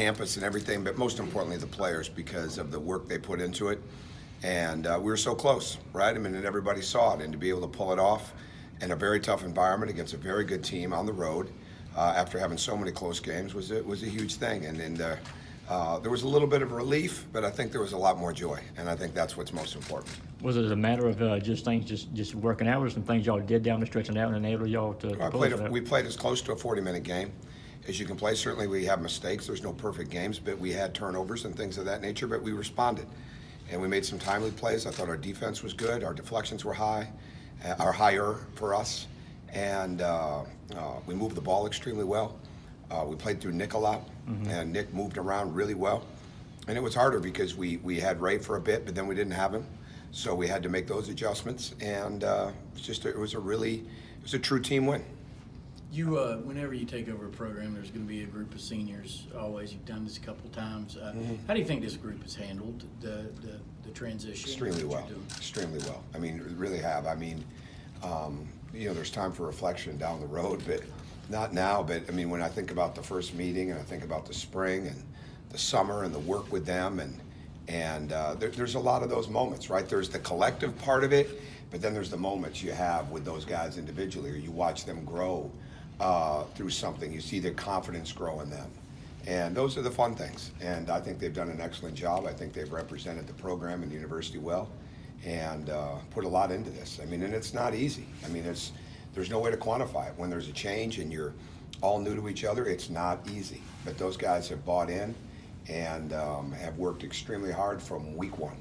campus and everything, but most importantly the players because of the work they put into it. And we were so close, right? I mean, and everybody saw it, and to be able to pull it off in a very tough environment against a very good team on the road after having so many close games was a huge thing. And there was a little bit of relief, but I think there was a lot more joy, and I think that's what's most important. Was it a matter of just things just working out, or some things y'all did down the stretch and out and enabled y'all to pull it out? We played as close to a 40-minute game as you can play. Certainly we have mistakes. There's no perfect games, but we had turnovers and things of that nature, but we responded. And we made some timely plays. I thought our defense was good. Our deflections were higher for us. And we moved the ball extremely well. We played through Nick a lot, and Nick moved around really well. And it was harder because we had Ray for a bit, but then we didn't have him. So we had to make those adjustments. And it was a true team win. You, whenever you take over a program, there's going to be a group of seniors. Always, you've done this a couple of times. How do you think this group has handled the transition? Extremely well. Extremely well. I mean, really have. I mean, there's time for reflection down the road, but not now. But I mean, when I think about the first meeting and I think about the spring and the summer and the work with them, and there's a lot of those moments, right? There's the collective part of it, but then there's the moments you have with those guys individually, or you watch them grow through something. You see their confidence grow in them. And those are the fun things. And I think they've done an excellent job. I think they've represented the program and the university well and put a lot into this. I mean, and it's not easy. I mean, there's no way to quantify it. When there's a change and you're all new to each other, it's not easy. But those guys have bought in and have worked extremely hard from week one.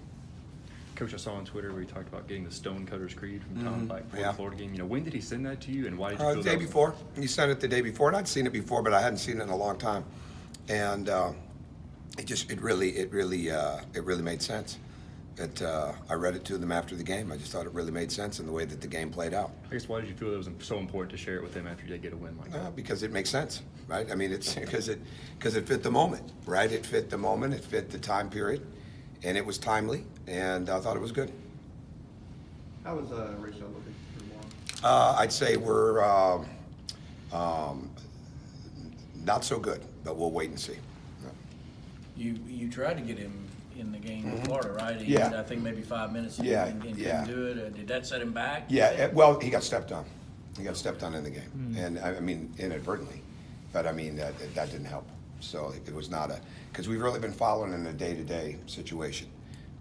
Coach, I saw on Twitter where you talked about getting the Stonecutters Creed from Tom Pike for the Florida game. When did he send that to you, and why did you feel the day before? He sent it the day before, and I'd seen it before, but I hadn't seen it in a long time. And it really made sense. I read it to them after the game. I just thought it really made sense in the way that the game played out. I guess why did you feel it was so important to share it with them after you did get a win like that? Because it makes sense, right? I mean, it's because it fit the moment, right? It fit the moment. It fit the time period. And it was timely, and I thought it was good. How was Rachel looking for more? I'd say we're not so good, but we'll wait and see. You tried to get him in the game in Florida, right? He Yeah. had, I think maybe 5 minutes and couldn't do it. Did that set him back? Yeah, well, he got stepped on. He got stepped on in the game, and I mean inadvertently, but I mean that didn't help. So it was not because we've really been following in a day-to-day situation,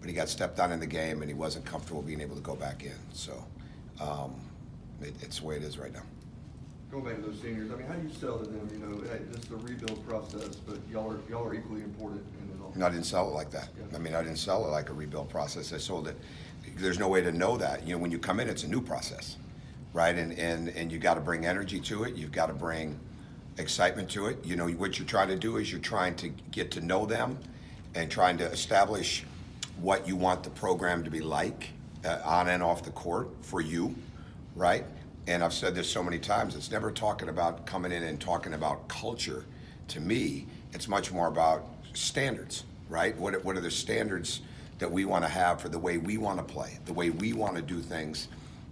but he got stepped on in the game and he wasn't comfortable being able to go back in. So it's the way it is right now. Going back to those seniors, I mean, how do you sell to them? Hey, this is a rebuild process, but y'all are equally important in it all. And I didn't sell it like that. Yeah. I mean, I didn't sell it like a rebuild process. I sold it. There's no way to know that. When you come in, it's a new process, right? And you got to bring energy to it. You've got to bring excitement to it. What you're trying to do is you're trying to get to know them and trying to establish what you want the program to be like on and off the court for you, right? And I've said this so many times, it's never talking about coming in and talking about culture. To me, it's much more about standards, right? What are the standards that we want to have for the way we want to play, the way we want to do things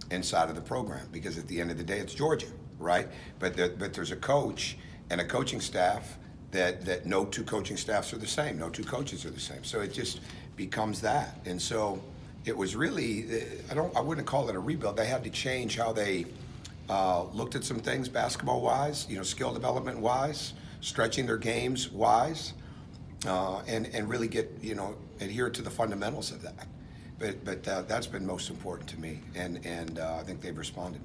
inside of the program? Because at the end of the day, it's Georgia, right? But there's a coach and a coaching staff that no two coaching staffs are the same. No two coaches are the same. So it just becomes that. And so it was really, I wouldn't call it a rebuild. They had to change how they looked at some things basketball-wise, skill development-wise, stretching their games-wise, and really get, adhere to the fundamentals of that. But that's been most important to me, and I think they've responded.